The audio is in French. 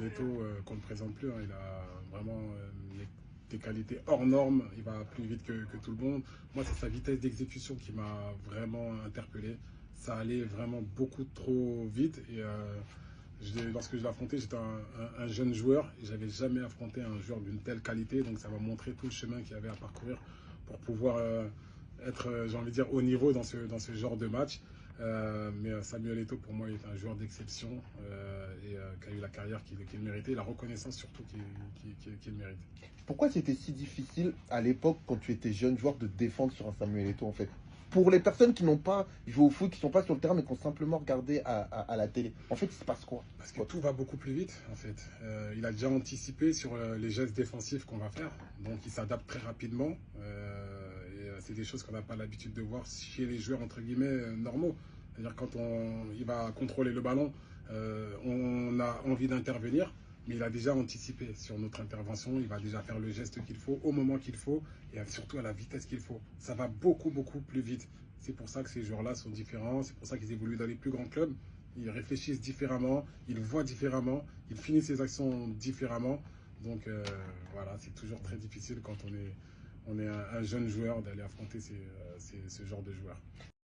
Eto'o, qu'on ne présente plus, hein. Il a vraiment des qualités hors normes. Il va plus vite que tout le monde. Moi, c'est sa vitesse d'exécution qui m'a vraiment interpellé. Ça allait vraiment beaucoup trop vite. Et lorsque je l'ai affronté, j'étais un jeune joueur. Et j'avais jamais affronté un joueur d'une telle qualité. Donc, ça m'a montré tout le chemin qu'il y avait à parcourir pour pouvoir être, j'ai envie de dire, au niveau dans ce genre de match. Mais Samuel Eto'o, pour moi, est un joueur d'exception qui a eu la carrière qu'il méritait, la reconnaissance surtout qu'il mérite. Pourquoi c'était si difficile à l'époque, quand tu étais jeune joueur, de défendre sur un Samuel Eto'o en fait? Pour les personnes qui n'ont pas joué au foot, qui ne sont pas sur le terrain, mais qui ont simplement regardé à la télé, en fait, il se passe quoi? Parce que tout va beaucoup plus vite, en fait. Il a déjà anticipé sur les gestes défensifs qu'on va faire, donc il s'adapte très rapidement. C'est des choses qu'on n'a pas l'habitude de voir chez les joueurs, entre guillemets, normaux. C'est-à-dire quand il va contrôler le ballon, on a envie d'intervenir, mais il a déjà anticipé sur notre intervention. Il va déjà faire le geste qu'il faut, au moment qu'il faut, et surtout à la vitesse qu'il faut. Ça va beaucoup, beaucoup plus vite. C'est pour ça que ces joueurs-là sont différents, c'est pour ça qu'ils évoluent dans les plus grands clubs. Ils réfléchissent différemment, ils voient différemment, ils finissent ses actions différemment. Donc voilà, c'est toujours très difficile quand on est un jeune joueur d'aller affronter ce genre de joueurs.